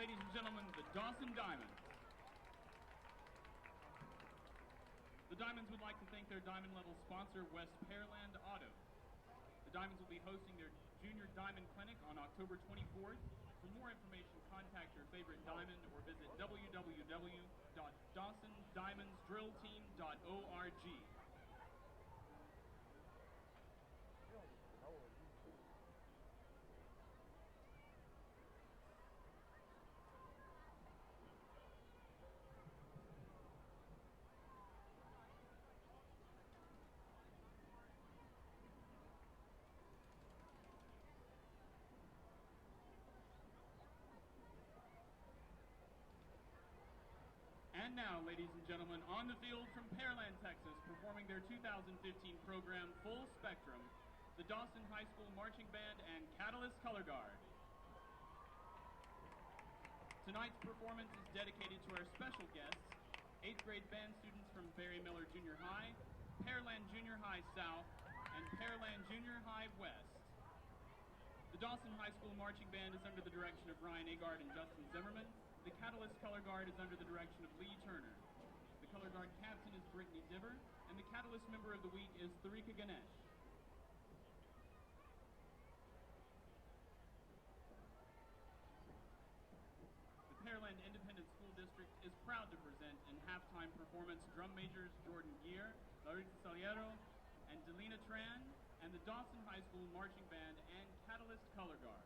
ladies and gentlemen, the Dawson Diamonds. The Diamonds would like to thank their diamond level sponsor, West Pearland Auto. The Diamonds will be hosting their Junior Diamond Clinic on October 24th. For more information, contact your favorite diamond or visit www.dawsondiamondsdrillteam.org. And now, ladies and gentlemen, on the field from Pearland, Texas, performing their 2015 program, Full Spectrum, the Dawson High School Marching Band and Catalyst Color Guard. Tonight's performance is dedicated to our special guests, 8th grade band students from Barry Miller Junior High, Pearland Junior High South, and Pearland Junior High West. The Dawson High School Marching Band is under the direction of Ryan Agard and Justin Zimmerman. The Catalyst Color Guard is under the direction of Lee Turner. The Color Guard captain is Brittany Diver, and the Catalyst member of the week is Tharika Ganesh. The Pearland Independent School District is proud to present in halftime performance drum majors Jordan Gear, Larissa Saliero, and Delina Tran, and the Dawson High School Marching Band and Catalyst Color Guard.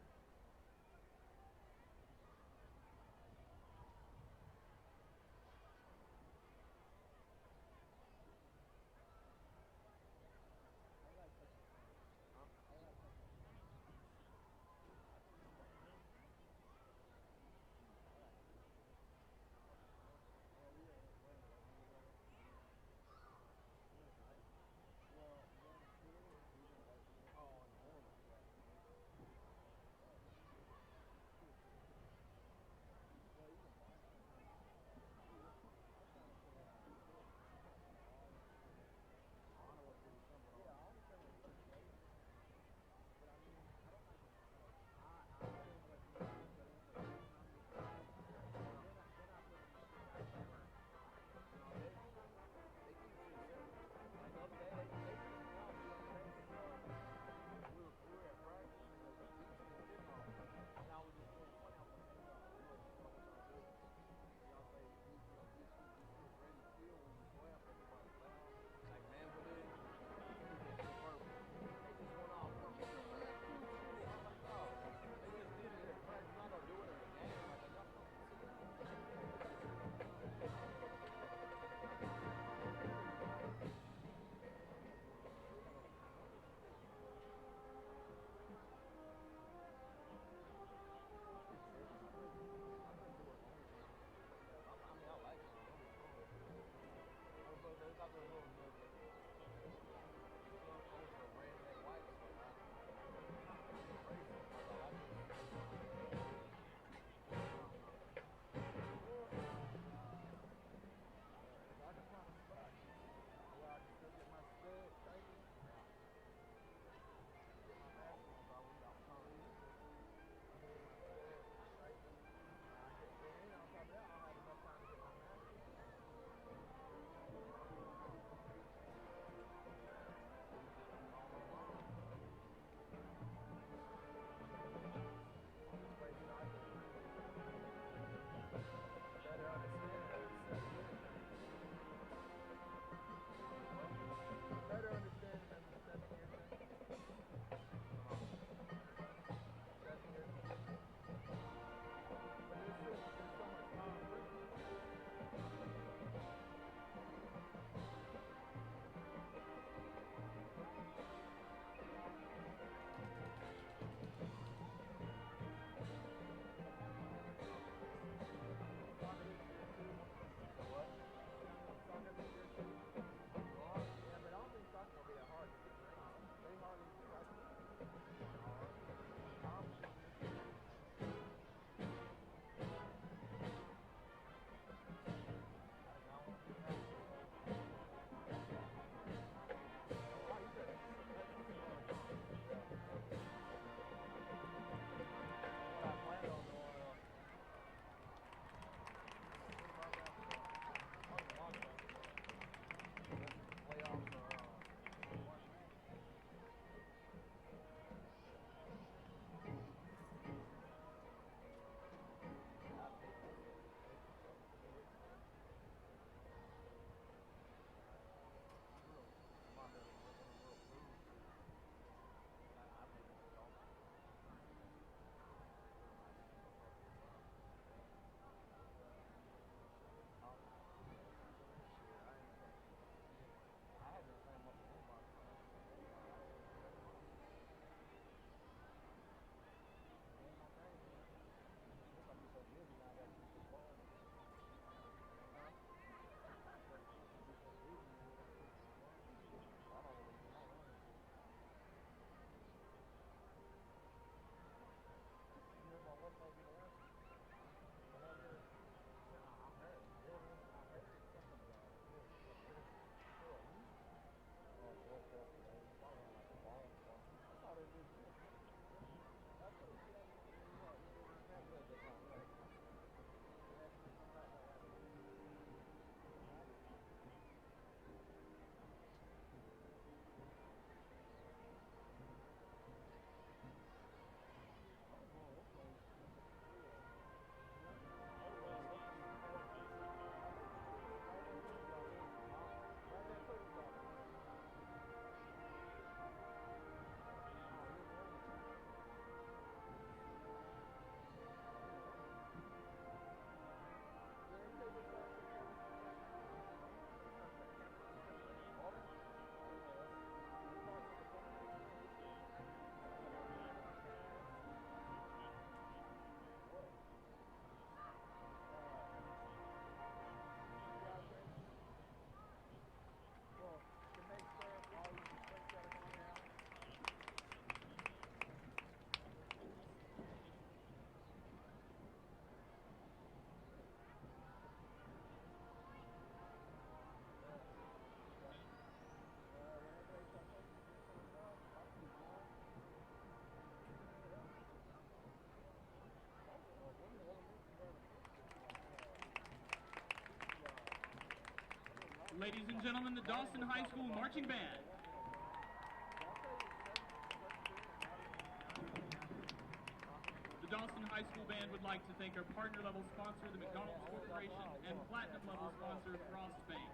Ladies and gentlemen, the Dawson High School Marching Band. The Dawson High School Band would like to thank our partner-level sponsor, the McDonald's Corporation, and platinum-level sponsor, Frost Bank.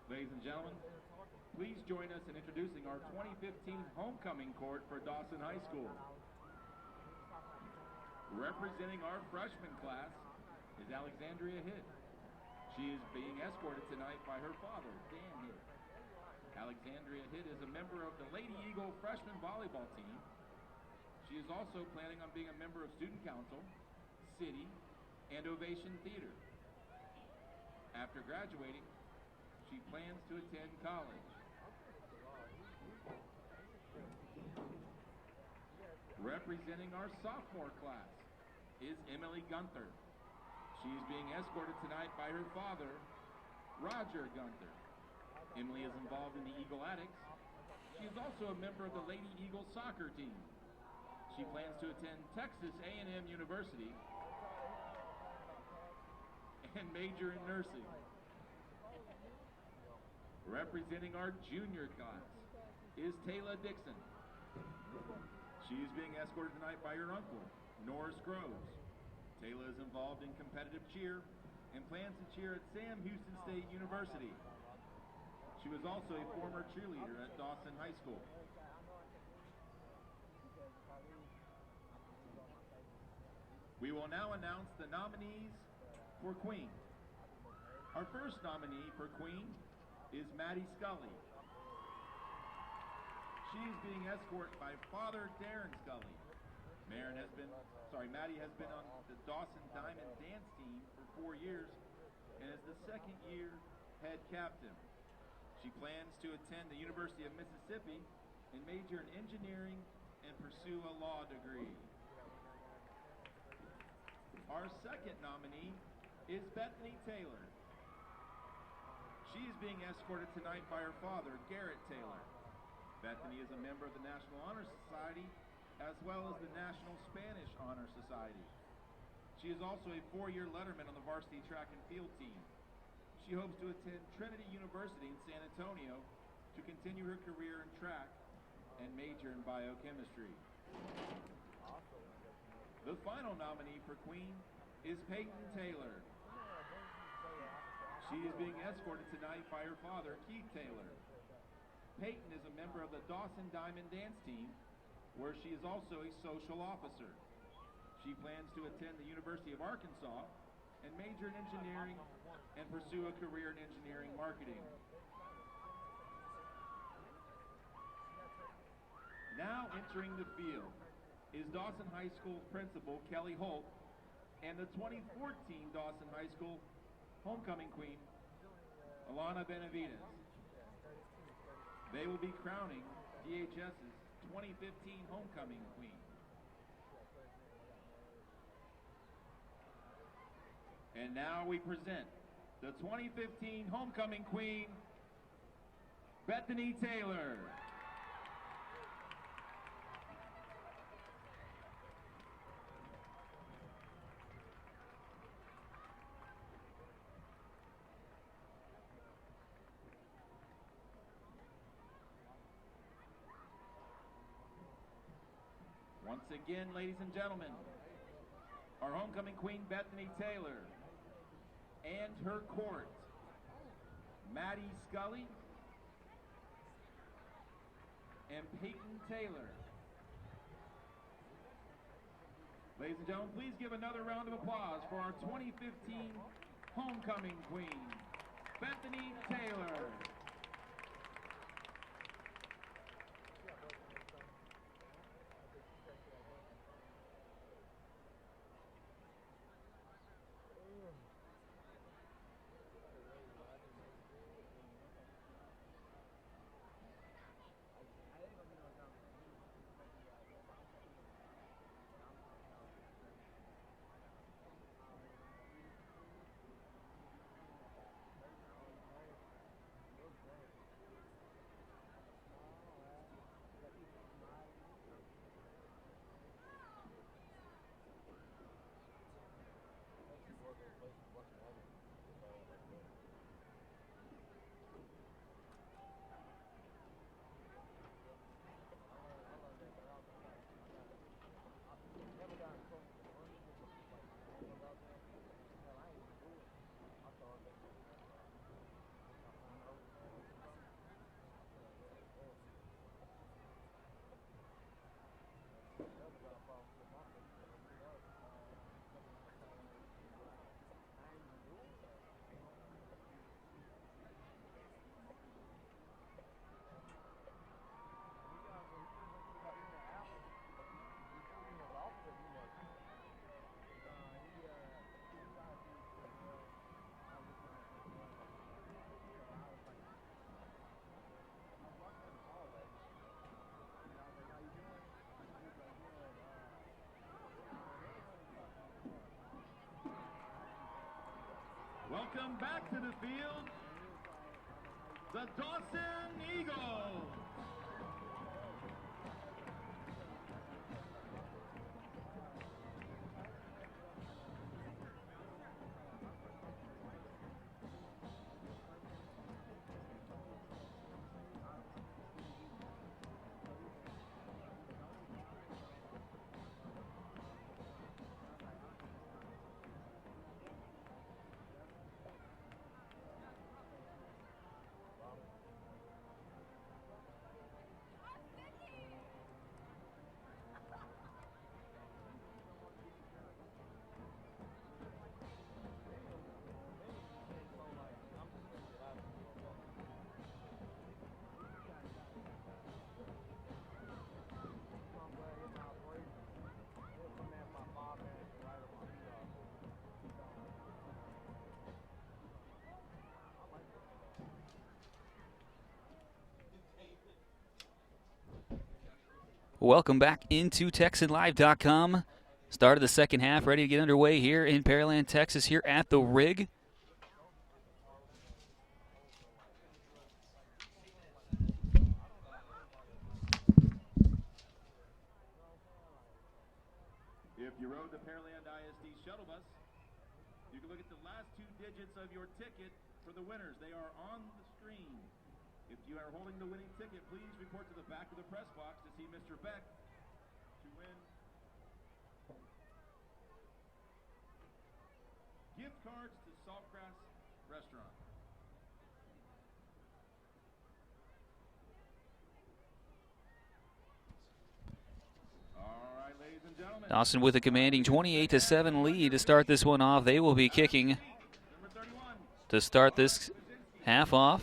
Ladies and gentlemen, please join us in introducing our 2015 homecoming court for Dawson High School. Representing our freshman class is Alexandria Hitt. She is being escorted tonight by her father, Dan Hitt. Alexandria Hitt is a member of the Lady Eagle freshman volleyball team. She is also planning on being a member of Student Council, City, and Ovation Theater. After graduating, she plans to attend college. Representing our sophomore class is Emily Gunther. She is being escorted tonight by her father, Roger Gunther. Emily is involved in the Eagle Addicts. She is also a member of the Lady Eagle soccer team. She plans to attend Texas A&M University and major in nursing. Representing our junior class is Taylor Dixon. She is being escorted tonight by her uncle, Norris Groves. Taylor is involved in competitive cheer and plans to cheer at Sam Houston State University. She was also a former cheerleader at Dawson High School. We will now announce the nominees for Queen. Our first nominee for Queen is Maddie Scully. She is being escorted by Father Darren Scully. Maddie has been on the Dawson Diamond Dance team for 4 years and is the second-year head captain. She plans to attend the University of Mississippi and major in engineering and pursue a law degree. Our second nominee is Bethany Taylor. She is being escorted tonight by her father, Garrett Taylor. Bethany is a member of the National Honor Society as well as the National Spanish Honor Society. She is also a 4-year letterman on the varsity track and field team. She hopes to attend Trinity University in San Antonio to continue her career in track and major in biochemistry. The final nominee for Queen is Peyton Taylor. She is being escorted tonight by her father, Keith Taylor. Peyton is a member of the Dawson Diamond Dance team, where she is also a social officer. She plans to attend the University of Arkansas and major in engineering and pursue a career in engineering marketing. Now entering the field is Dawson High School principal Kelly Holt and the 2014 Dawson High School homecoming queen, Alana Benavides. They will be crowning DHS's 2015 homecoming queen. And And now we present the 2015 Homecoming Queen, Bethany Taylor. Once again, ladies and gentlemen, our homecoming queen, Bethany Taylor, and her court, Maddie Scully and Peyton Taylor. Ladies and gentlemen, please give another round of applause for our 2015 homecoming queen, Bethany Taylor. Welcome back to the field, the Dawson Eagles. Welcome back into TexanLive.com. Start of the second half, ready to get underway here in Pearland, Texas, here at the Rig. If you rode the Pearland ISD shuttle bus, you can look at the last two digits of your ticket for the winners. They are on the screen. If you are holding the winning ticket, please report to the back of the press box to see Mr. Beck to win gift cards to Saltgrass Restaurant. All right, ladies and gentlemen. Dawson with a commanding 28-7 lead to start this one off. They will be kicking to start this half off.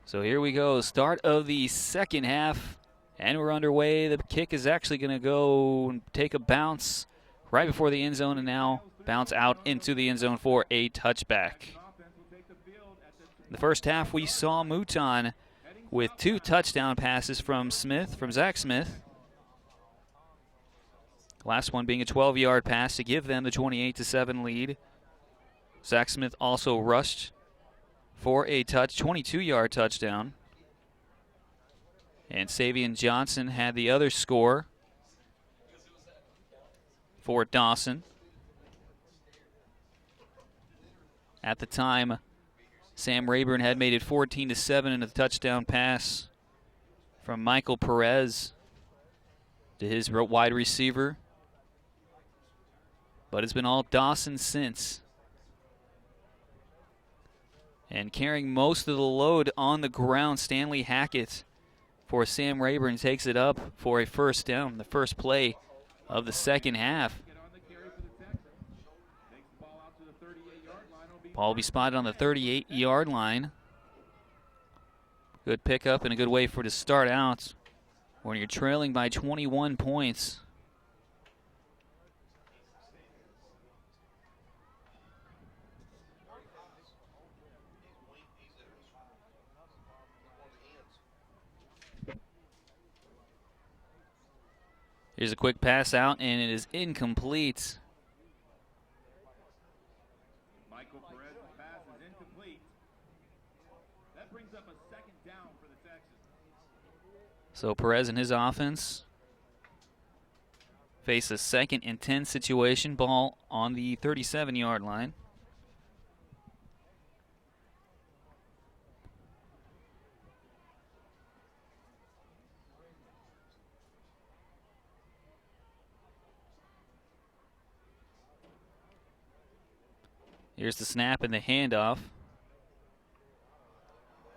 So here we go, start of the second half, and we're underway. The kick is actually going to go and take a bounce right before the end zone, and now bounce out into the end zone for a touchback. The first half, we saw Mouton with 2 touchdown passes from Zach Smith. Last one being a 12-yard pass to give them the 28-7 lead. Zach Smith also rushed for a 22-yard touchdown. And Savion Johnson had the other score for Dawson. At the time, Sam Rayburn had made it 14-7 in a touchdown pass from Michael Perez to his wide receiver. But it's been all Dawson since. And carrying most of the load on the ground, Stanley Hackett for Sam Rayburn takes it up for a first down, the first play of the second half. Ball will be spotted on the 38-yard line. Good pickup and a good way for it to start out when you're trailing by 21 points. Here's a quick pass out, and it is incomplete. Michael Perez's pass is incomplete. That brings up a second down for the Texans. So Perez and his offense face a 2nd and 10 situation. Ball on the 37-yard line. Here's the snap and the handoff.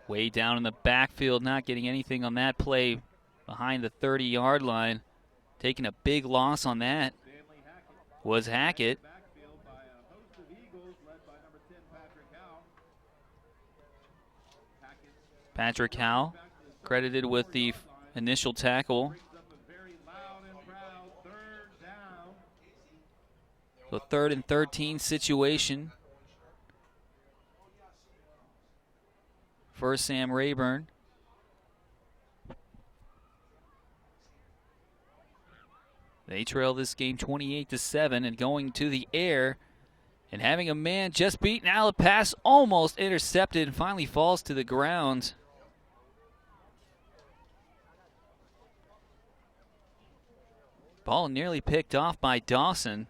Way down in the backfield, not getting anything on that play behind the 30-yard line. Taking a big loss on that was Hackett. Patrick Howe credited with the initial tackle. So 3rd and 13 situation for Sam Rayburn. They trail this game 28-7 and going to the air and having a man just beat. Now the pass almost intercepted and finally falls to the ground. Ball nearly picked off by Dawson.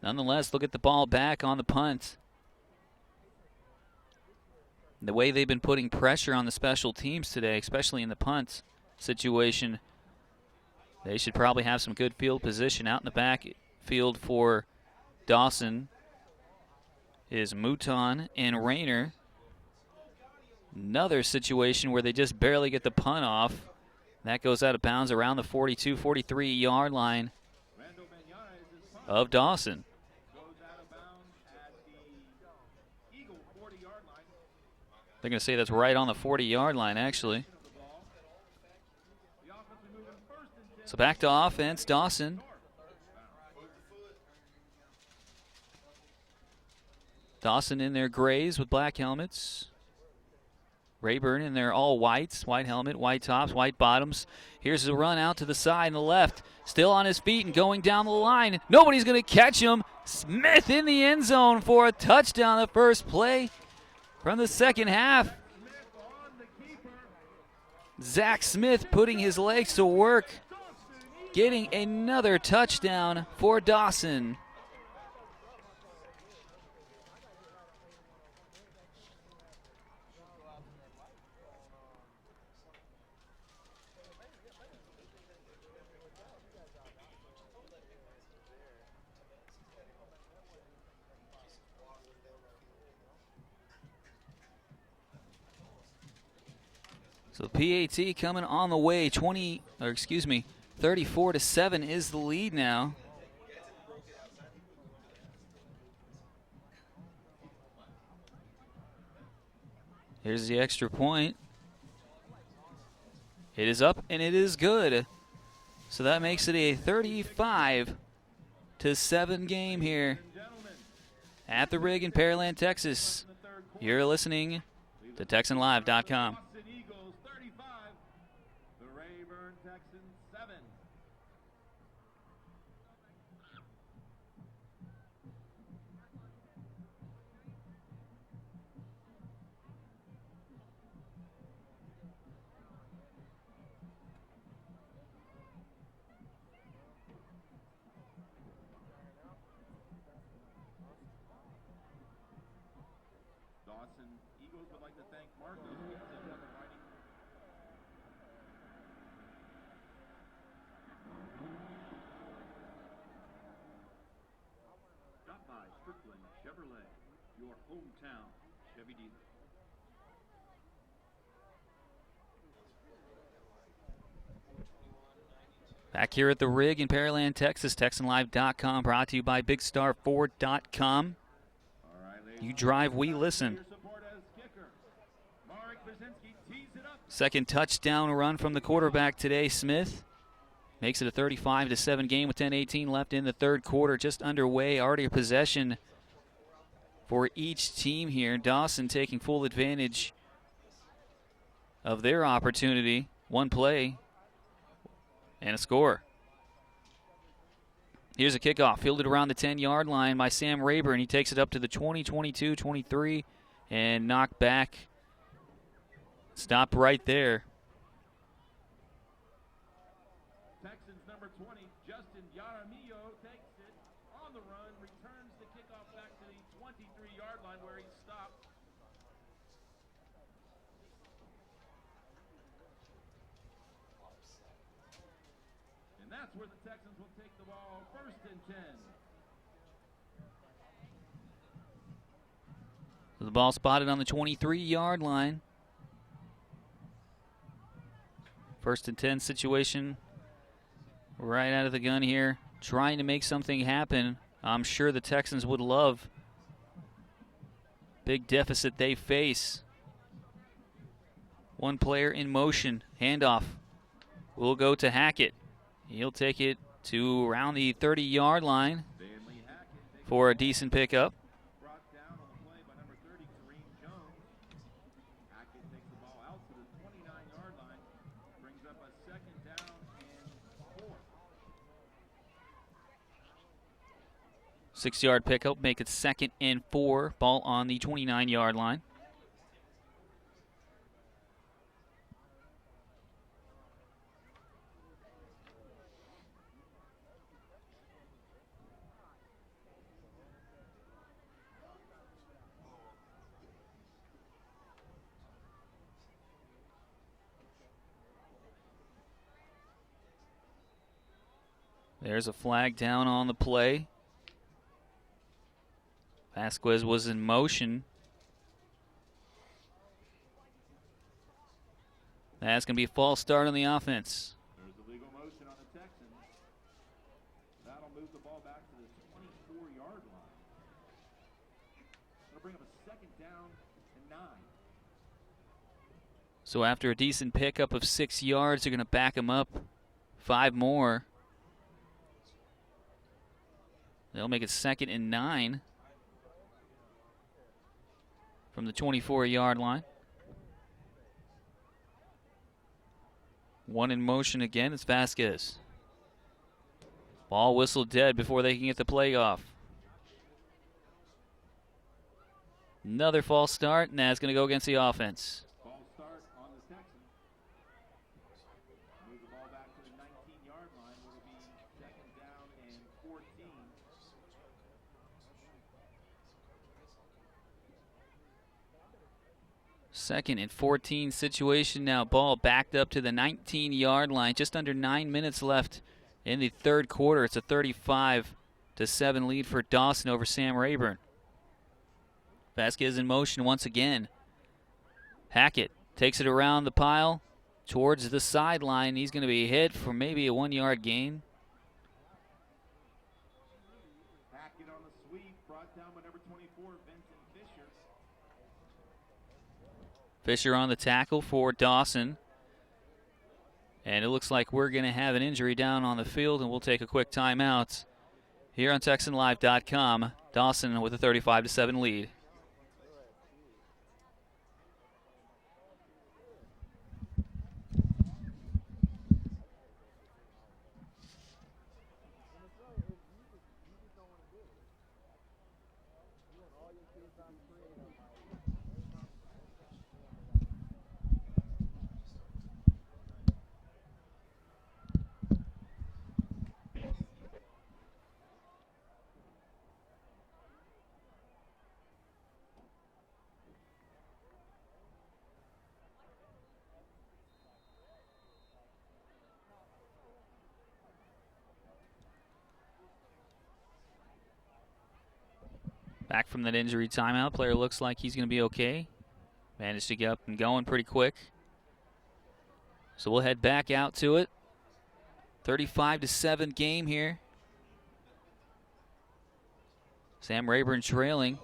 Nonetheless, look at the ball back on the punt. The way they've been putting pressure on the special teams today, especially in the punt situation, they should probably have some good field position. Out in the backfield for Dawson is Mouton and Rayner. Another situation where they just barely get the punt off. That goes out of bounds around the 42, 43-yard line of Dawson. They're going to say that's right on the 40-yard line, actually. So back to offense, Dawson. Dawson in their grays with black helmets. Rayburn in their all whites, white helmet, white tops, white bottoms. Here's the run out to the side and the left. Still on his feet and going down the line. Nobody's going to catch him. Smith in the end zone for a touchdown, the first play from the second half. Zach Smith putting his legs to work, getting another touchdown for Dawson. So PAT coming on the way. 34-7 is the lead now. Here's the extra point. It is up and it is good. So that makes it a 35-7 game here at the rig in Pearland, Texas. You're listening to TexanLive.com. Dawson Eagles 35, the Rayburn Texans 7. Dawson Eagles would like to thank Marcos Pizza for providing. Stop by Strickland Chevrolet, your hometown Chevy dealer. Back here at the rig in Pearland, Texas, TexanLive.com, brought to you by BigStarFord.com. You drive, we listen. Second touchdown run from the quarterback today, Smith. Makes it a 35-7 game with 10:18 left in the third quarter, just underway. Already a possession for each team here. Dawson taking full advantage of their opportunity. One play and a score. Here's a kickoff, fielded around the 10-yard line by Sam Rayburn. He takes it up to the 20, 22, 23, and knocked back. Stopped right there. Texans number 20, Justin Yaramillo takes it on the run, returns the kickoff back to the 23-yard line where he stopped. And that's where the Texans will take the ball, 1st and 10. The ball spotted on the 23-yard line. 1st and 10 situation. Right out of the gun here. Trying to make something happen. I'm sure the Texans would love. Big deficit they face. One player in motion. Handoff will go to Hackett. He'll take it to around the 30-yard line for a decent pickup. Brought down on the play by number 30, Kareem Jones. Hackett takes the ball out to the 29-yard line. Brings up a 2nd down and 4. 6-yard pickup, make it 2nd and 4. Ball on the 29-yard line. There's a flag down on the play. Vasquez was in motion. That's going to be a false start on the offense. There's a legal motion on the Texans. That'll move the ball back to the 24-yard line. It'll bring up a 2nd down and 9. So after a decent pickup of 6 yards, they're going to back him up 5 more. They'll make it 2nd and 9 from the 24-yard line. One in motion again. It's Vasquez. Ball whistled dead before they can get the play off. Another false start, and that's going to go against the offense. False start on the Texans. Move the ball back to the 19-yard line where it'll be 2nd down and 14. Second and 14 situation now. Ball backed up to the 19-yard line. Just under 9 minutes left in the third quarter. It's a 35-7 lead for Dawson over Sam Rayburn. Vasquez in motion once again. Hackett takes it around the pile towards the sideline. He's going to be hit for maybe a 1-yard gain. Hackett on the sweep, brought down by number 24, Vincent Fisher. Fisher on the tackle for Dawson. And it looks like we're going to have an injury down on the field, and we'll take a quick timeout here on TexanLive.com. Dawson with a 35-7 lead. Back from that injury timeout. Player looks like he's going to be okay. Managed to get up and going pretty quick. So we'll head back out to it. 35-7 game here. Sam Rayburn trailing.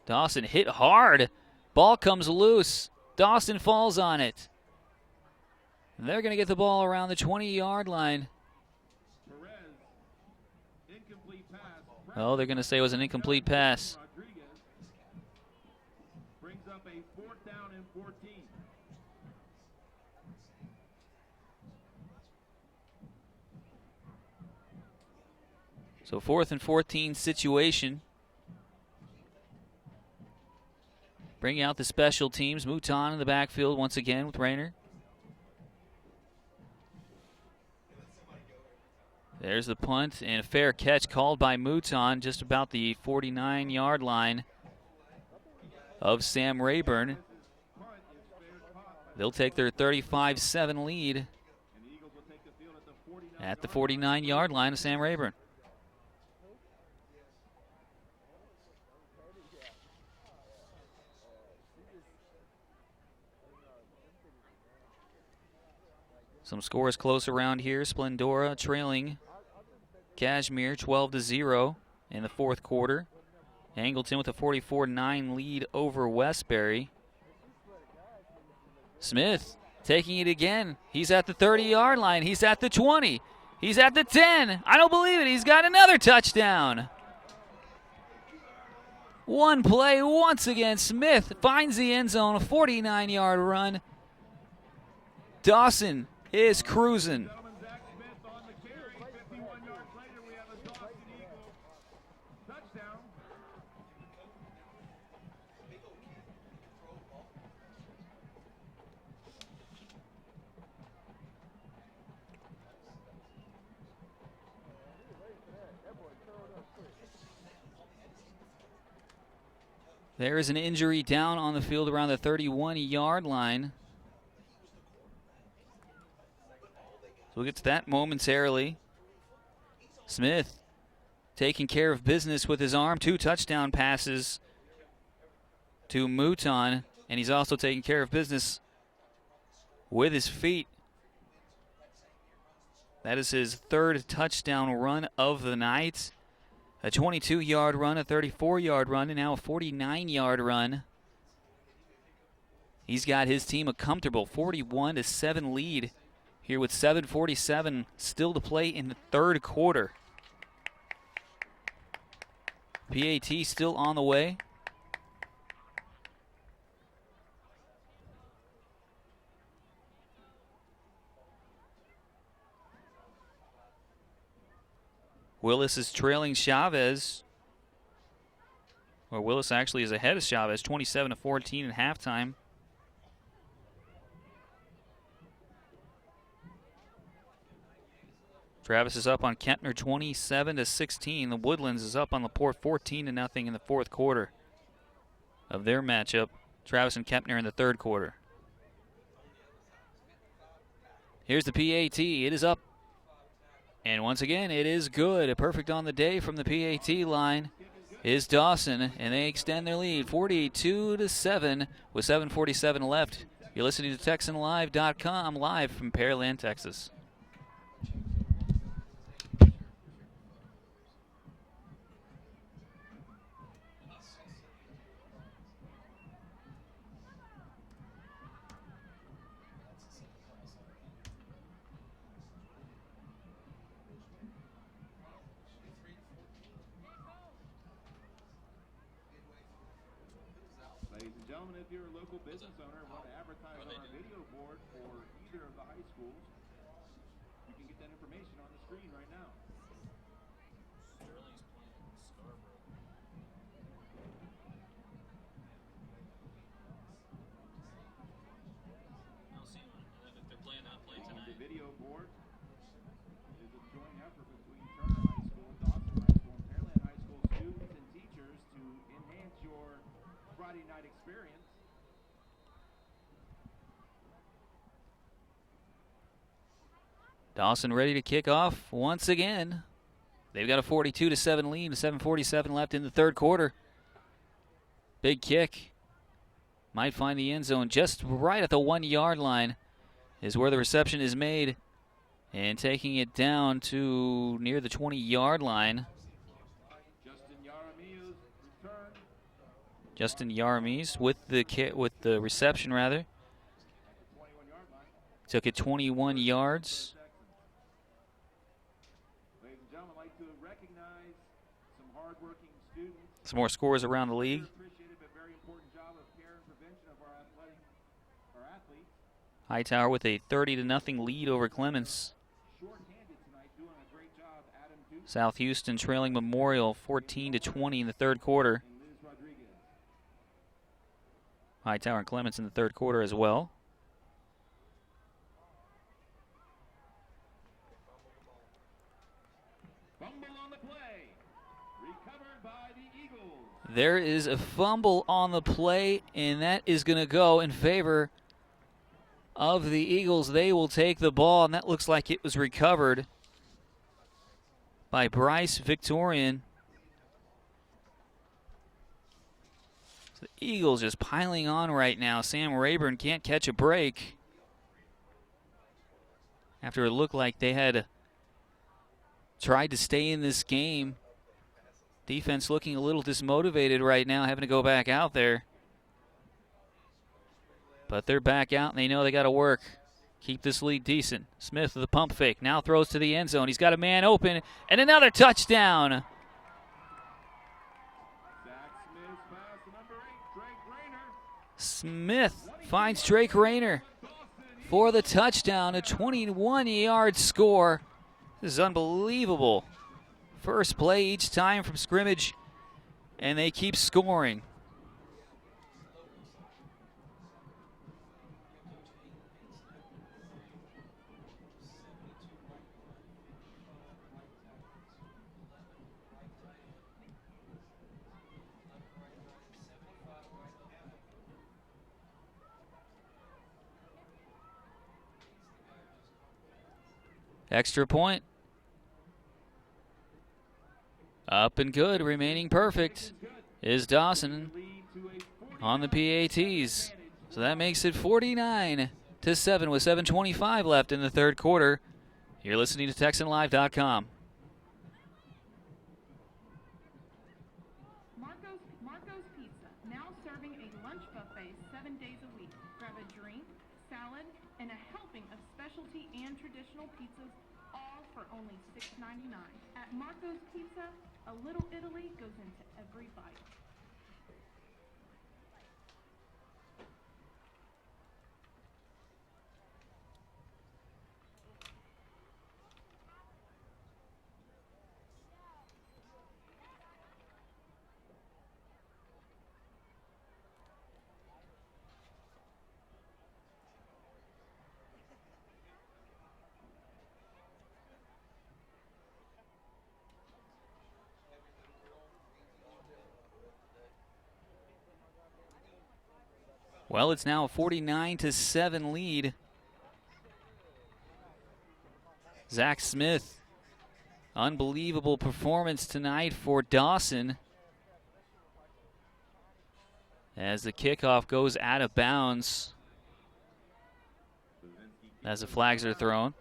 Dawson hit hard. Ball comes loose. Dawson falls on it. And they're going to get the ball around the 20-yard line. Oh, they're going to say it was an incomplete pass. Brings up a 4th down and 14. So 4th and 14 situation. Bringing out the special teams. Mouton in the backfield once again with Rayner. There's the punt and a fair catch called by Mouton just about the 49-yard line of Sam Rayburn. They'll take their 35-7 lead at the 49-yard line of Sam Rayburn. Some scores close around here. Splendora trailing Kashmir 12-0 in the 4th quarter. Angleton with a 44-9 lead over Westbury. Smith taking it again. He's at the 30-yard line. He's at the 20. He's at the 10. I don't believe it. He's got another touchdown. One play once again. Smith finds the end zone. A 49-yard run. Dawson is cruising. There is an injury down on the field around the 31-yard line. So we'll get to that momentarily. Smith taking care of business with his arm. 2 touchdown passes to Mouton, and he's also taking care of business with his feet. That is his 3rd touchdown run of the night. A 22-yard run, a 34-yard run, and now a 49-yard run. He's got his team a comfortable 41-7 lead here with 7:47 still to play in the 3rd quarter. PAT still on the way. Willis is trailing Chavez. Or Willis actually is ahead of Chavez, 27-14 at halftime. Travis is up on Kempner 27-16. The Woodlands is up on LaPorte 14-0 in the 4th quarter of their matchup. Travis and Kempner in the 3rd quarter. Here's the PAT. It is up. And once again, it is good. A perfect on the day from the PAT line is Dawson, and they extend their lead 42-7 with 7:47 left. You're listening to TexanLive.com, live from Pearland, Texas. gentlemen, if you're a local business owner and want to advertise on our video board for either of the high schools, you can get that information on the screen right now. Sterling's playing Scarborough. I'll see if they're playing not playing tonight. The video board is a joint effort between Turner High School, Dawson High School, and Pearland High School students and teachers to enhance your Friday night experience. Dawson ready to kick off once again. They've got a 42-7 lead, 7:47 left in the third quarter. Big kick. Might find the end zone just right at the 1-yard line is where the reception is made. And taking it down to near the 20-yard line. Justin Yaramis with the reception rather. Took it 21 yards. Ladies and gentlemen, I'd like to recognize some hardworking students. Some more scores around the league. Appreciated, but very important job of care and prevention of our athletes. Hightower with a 30-0 lead over Clemens. Short-handed tonight, doing a great job. Adam Duke South Houston trailing Memorial 14-20 in the third quarter. and Liz Rodriguez. Hightower and Clemens in the third quarter as well. Fumble on the play. Recovered by the Eagles. There is a fumble on the play, and that is going to go in favor of the Eagles. They will take the ball, and that looks like it was recovered by Bryce Victorian. So the Eagles just piling on right now. Sam Rayburn can't catch a break after it looked like they had tried to stay in this game. Defense looking a little dismotivated right now, having to go back out there. But they're back out, and they know they got to work. Keep this lead decent. Smith with a pump fake. Now throws to the end zone. He's got a man open, and another touchdown. Smith finds Drake Rayner for the touchdown, a 21-yard score. This is unbelievable. First play each time from scrimmage, and they keep scoring. Extra point. Up and good, remaining perfect, is Dawson on the PATs. So that makes it 49-7 with 7:25 left in the third quarter. You're listening to TexanLive.com. Marco's Pizza, now serving a lunch buffet 7 days a week. Grab a drink, salad, and a helping of specialty and traditional pizzas, all for only $6.99. At Marco's Pizza, a little Italy goes into every bite. Well, it's now a 49-7 lead. Zach Smith, unbelievable performance tonight for Dawson as the kickoff goes out of bounds as the flags are thrown.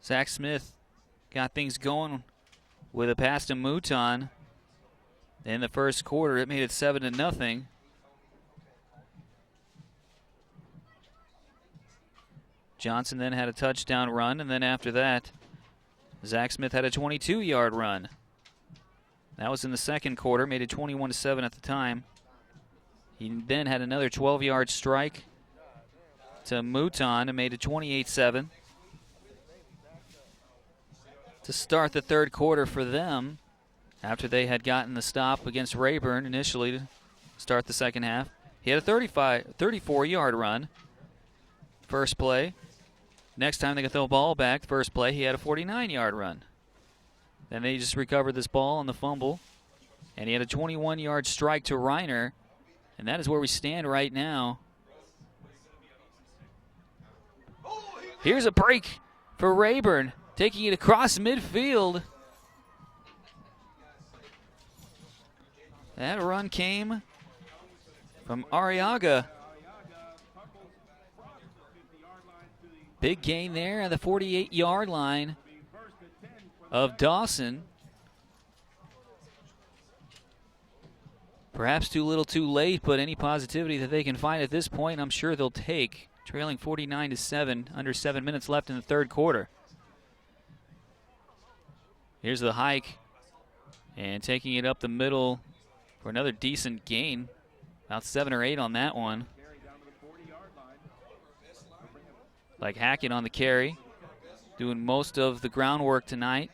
Zach Smith got things going with a pass to Mouton in the first quarter. It made it 7-0. Johnson then had a touchdown run, and then after that, Zach Smith had a 22-yard run. That was in the second quarter, made it 21-7 at the time. He then had another 12-yard strike to Mouton and made it 28-7. To start the third quarter for them, after they had gotten the stop against Rayburn initially to start the second half. He had a 34-yard run, first play. Next time they got the ball back, first play, he had a 49-yard run. Then they just recovered this ball on the fumble, and he had a 21-yard strike to Reiner, and that is where we stand right now. Here's a break for Rayburn, taking it across midfield. That run came from Arriaga. Big gain there at the 48-yard line of Dawson. Perhaps too little too late, but any positivity that they can find at this point, I'm sure they'll take. Trailing 49-7, under 7 minutes left in the third quarter. Here's the hike, and taking it up the middle for another decent gain. About 7 or 8 on that one. Like Hackett on the carry, doing most of the groundwork tonight.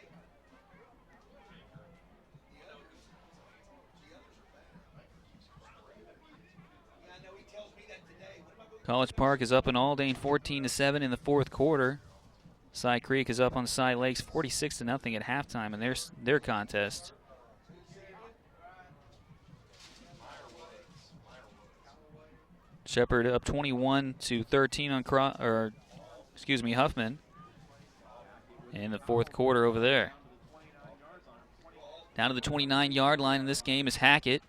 College Park is up in Aldane 14-7 in the fourth quarter. Cy Creek is up on Cy Lakes 46-0 at halftime in their contest. Shepherd up 21-13 on Huffman in the fourth quarter over there. Down to the 29-yard line in this game is Hackett.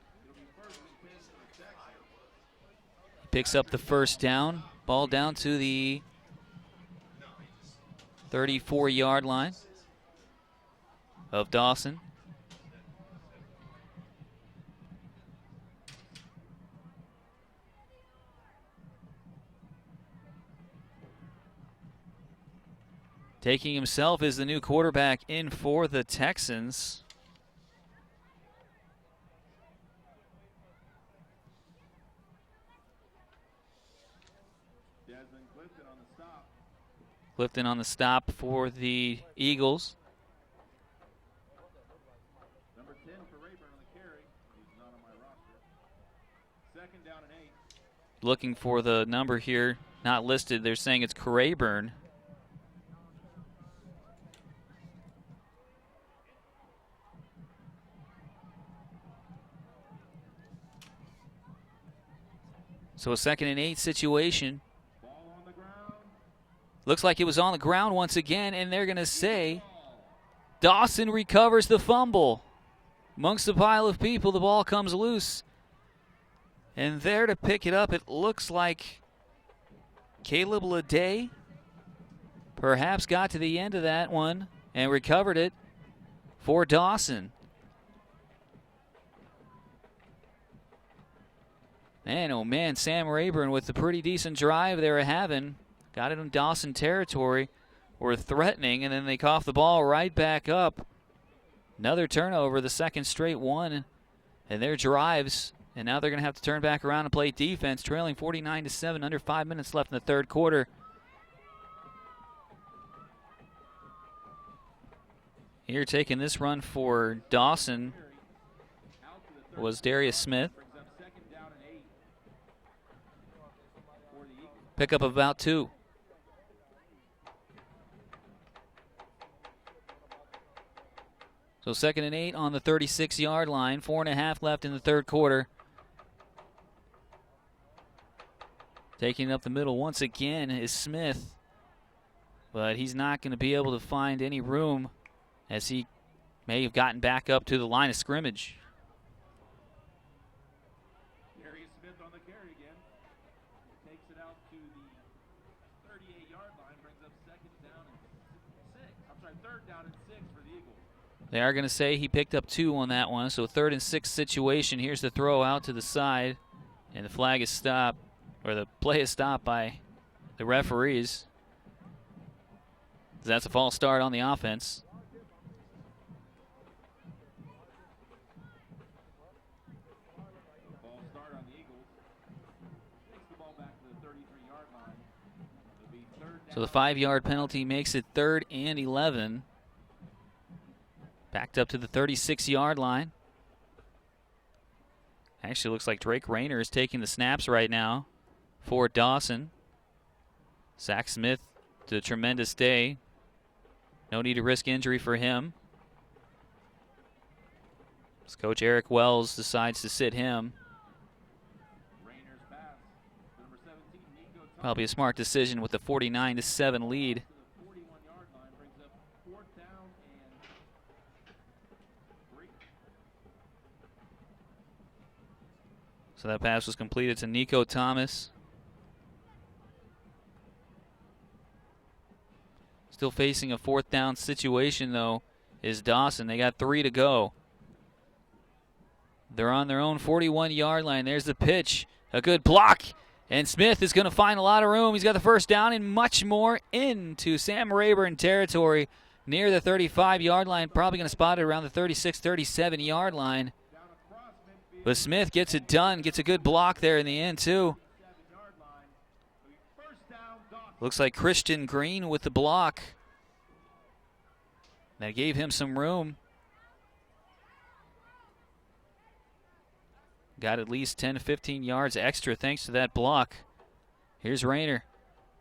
Picks up the first down. Ball down to the 34-yard line of Dawson. Taking himself is the new quarterback in for the Texans. Clifton on the stop for the Eagles. Number 10 for Rayburn on the carry. He's not on my roster. Second down and 8. Looking for the number here, not listed. They're saying it's Rayburn. So a 2nd and 8 situation. Looks like it was on the ground once again, and they're going to say Dawson recovers the fumble. Amongst a pile of people, the ball comes loose. And there to pick it up, it looks like Caleb Leday perhaps got to the end of that one and recovered it for Dawson. Man, oh man, Sam Rayburn with the pretty decent drive they were having. Got it in Dawson territory, were threatening, and then they cough the ball right back up. Another turnover, the second straight one, and their drives. And now they're going to have to turn back around and play defense, trailing 49-7, under 5 minutes left in the third quarter. Here taking this run for Dawson was Darius Smith. Pickup of about 2. So 2nd and 8 on the 36-yard line. 4.5 left in the third quarter. Taking up the middle once again is Smith. But he's not going to be able to find any room as he may have gotten back up to the line of scrimmage. Darius Smith on the carry again. Takes it out to the 38-yard line. Brings up third down and 6 for the Eagles. They are going to say he picked up 2 on that one. So 3rd and 6 situation. Here's the throw out to the side. And the flag is stopped, or the play is stopped by the referees. That's a false start on the offense. So the 5-yard penalty makes it 3rd and 11. Backed up to the 36-yard line. Actually looks like Drake Rayner is taking the snaps right now for Dawson. Zach Smith did a tremendous day. No need to risk injury for him. As Coach Eric Wells decides to sit him. Probably a smart decision with the 49-7 lead. So that pass was completed to Nico Thomas. Still facing a 4th down situation, though, is Dawson. They got 3 to go. They're on their own 41-yard line. There's the pitch. A good block. And Smith is going to find a lot of room. He's got the first down and much more into Sam Rayburn territory near the 35-yard line. Probably going to spot it around the 36, 37-yard line. But Smith gets it done, gets a good block there in the end, too. Looks like Christian Green with the block. That gave him some room. Got at least 10 to 15 yards extra thanks to that block. Here's Rayner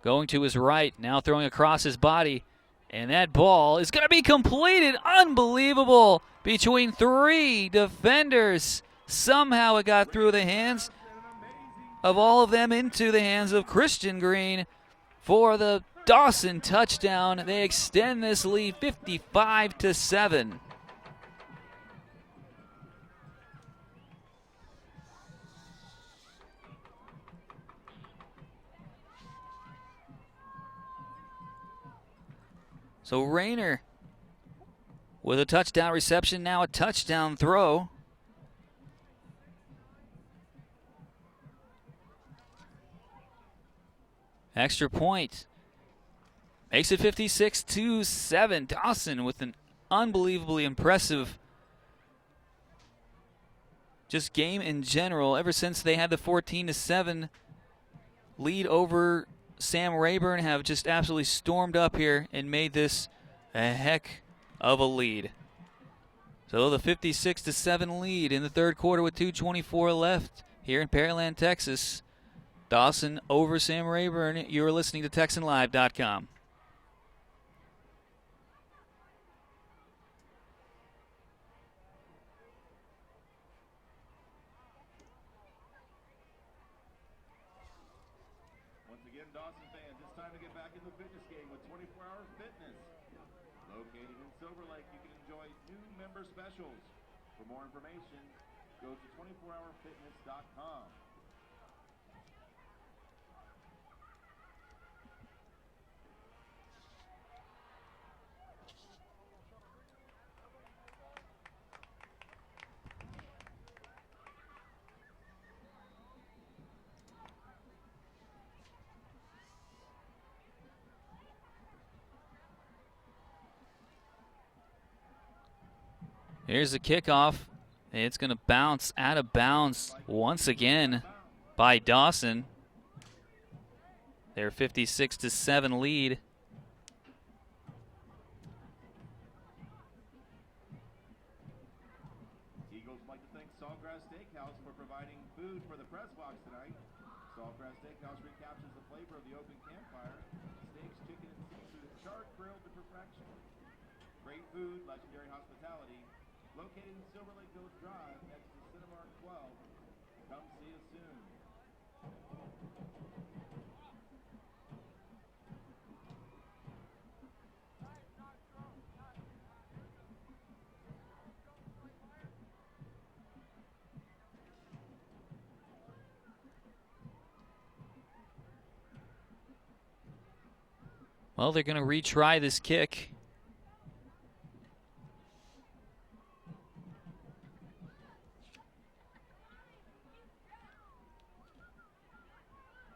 going to his right, now throwing across his body. And that ball is going to be completed. Unbelievable. Between 3 defenders. Somehow it got through the hands of all of them into the hands of Christian Green for the Dawson touchdown. They extend this lead 55-7. So Rayner with a touchdown reception, now a touchdown throw. Extra point. Makes it 56-7. Dawson with an unbelievably impressive just game in general. Ever since they had the 14-7 lead over Sam Rayburn, have just absolutely stormed up here and made this a heck of a lead. So the 56-7 lead in the 3rd quarter with 2:24 left here in Pearland, Texas. Dawson over Sam Rayburn. You're listening to TexanLive.com. Once again, Dawson fans, it's time to get back in the fitness game with 24 Hour Fitness. Located in Silver Lake, you can enjoy new member specials. For more information, go to 24hourfitness.com. Here's the kickoff. It's going to bounce out of bounds once again by Dawson. Their 56-7 lead. Eagles would like to thank Saltgrass Steakhouse for providing food for the press box tonight. Saltgrass Steakhouse recaptures the flavor of the open campfire. Steaks, chicken, and seafood charred, grilled to perfection. Great food, legendary hospitality. Located in Silver Lake Village Drive next to Cinemark 12. Come see us soon. Well, they're going to retry this kick.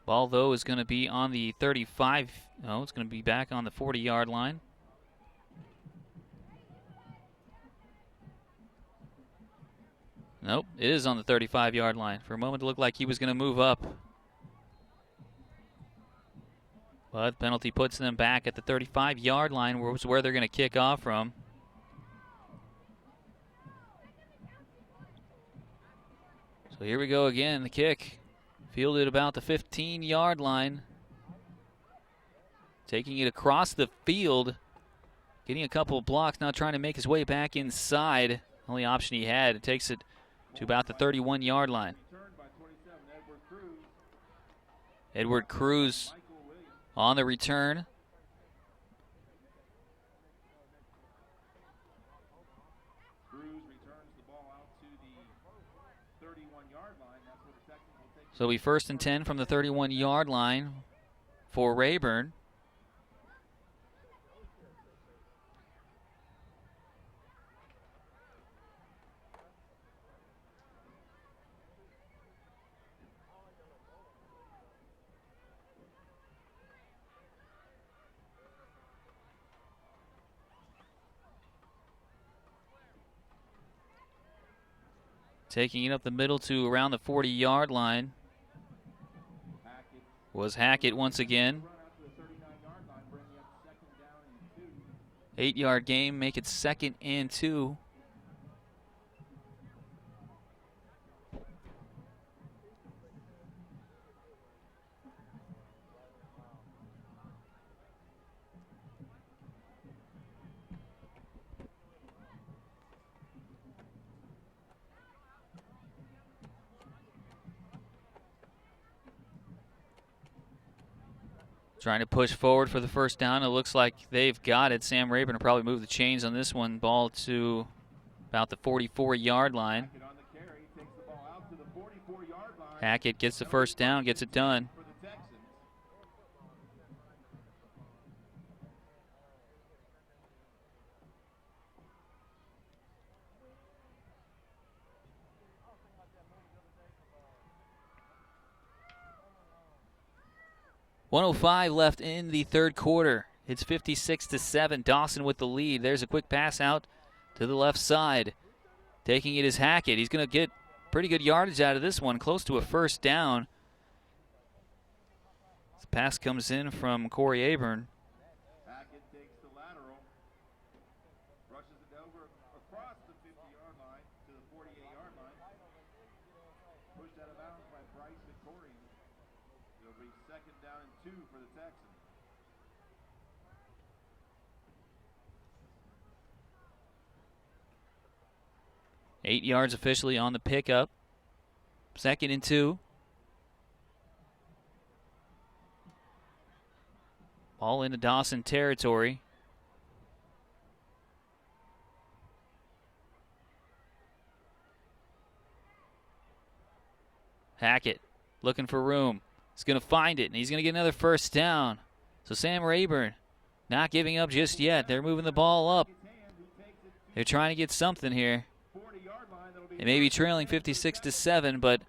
Ball, though, is going to be on the 35. No, it's going to be back on the 40-yard line. Nope, it is on the 35-yard line. For a moment, it looked like he was going to move up. But penalty puts them back at the 35-yard line, where they're going to kick off from. So here we go again, the kick. Fielded about the 15-yard line. Taking it across the field. Getting a couple of blocks, now trying to make his way back inside. Only option he had. It takes it to about the 31-yard line. Edward Cruz on the return. So we 1st and 10 from the 31-yard line for Rayburn. Taking it up the middle to around the 40-yard line was Hackett once again. 8-yard game, make it 2nd and 2. Trying to push forward for the first down. It looks like they've got it. Sam Rayburn will probably move the chains on this one. Ball to about the 44-yard line. Hackett gets the first down, gets it done. .105 left in the third quarter. It's 56-7. Dawson with the lead. There's a quick pass out to the left side. Taking it is Hackett. He's going to get pretty good yardage out of this one, close to a first down. This pass comes in from Corey Rayburn. Hackett takes the lateral, rushes it over across the 50-yard line to the 48-yard line. Pushed out of bounds by Bryce Victorian. It'll be 2nd down and 2 for the Texans. Eight yards officially on the pickup. 2nd and 2. All into Dawson territory. Hackett looking for room. He's going to find it, and he's going to get another first down. So Sam Rayburn not giving up just yet. They're moving the ball up. They're trying to get something here. They may be trailing 56-7, but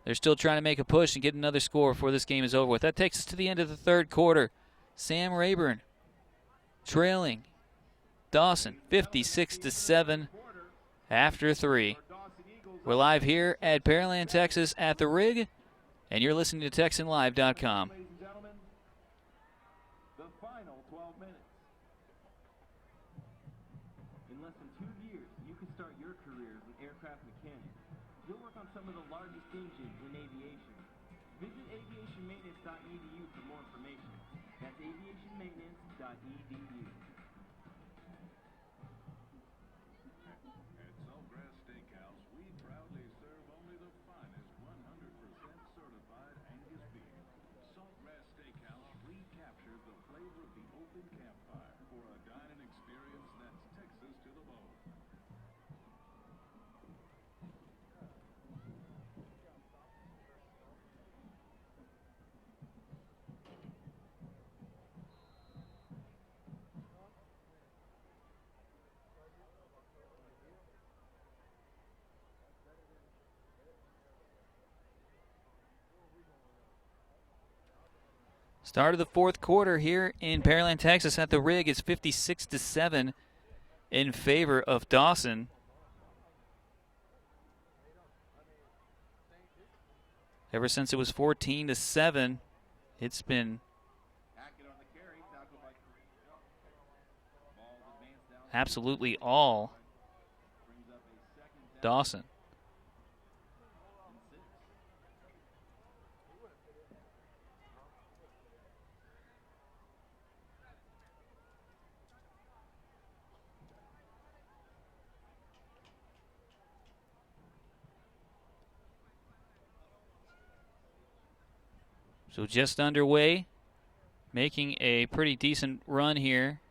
they're still trying to make a push and get another score before this game is over with. That takes us to the end of the third quarter. Sam Rayburn trailing Dawson 56-7 after 3. We're live here at Pearland, Texas at the Rig, and you're listening to TexanLive.com. Ladies and gentlemen, the final 12 minutes. In less than 2 years, you can start your career as an aircraft mechanic. You'll work on some of the largest engines in aviation. Visit aviationmaintenance.edu for more information. That's aviationmaintenance.edu. At Saltgrass Steakhouse, we proudly serve only the finest 100% certified Angus beef. Saltgrass Steakhouse recaptures the flavor of the open campfire for a dining experience that's Texas to the bone. Start of the fourth quarter here in Pearland, Texas at the Rig. It's 56-7 in favor of Dawson. Ever since it was 14-7, it's been absolutely all Dawson. So just underway, making a pretty decent run here,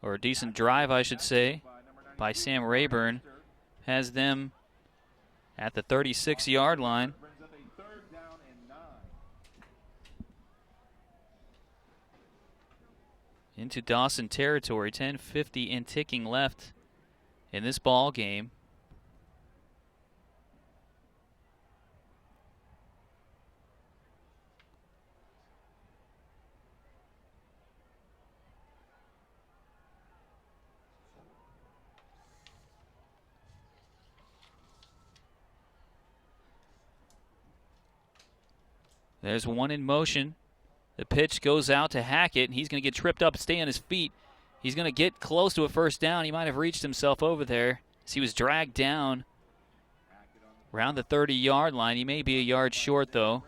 or a decent drive, I should say, by Sam Rayburn, has them at the 36-yard line. Into Dawson territory, 10:50 and ticking left in this ball game. There's one in motion. The pitch goes out to Hackett, and he's going to get tripped up, stay on his feet. He's going to get close to a first down. He might have reached himself over there as he was dragged down around the 30-yard line. He may be a yard short, though.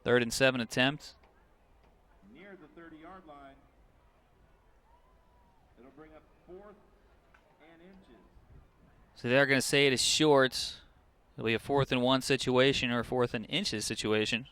3rd and 7 attempt. Near the 30-yard line. It'll bring up 4th and inches. So they're going to say it is short. It'll be a 4th and 1 situation or a 4th and inches situation.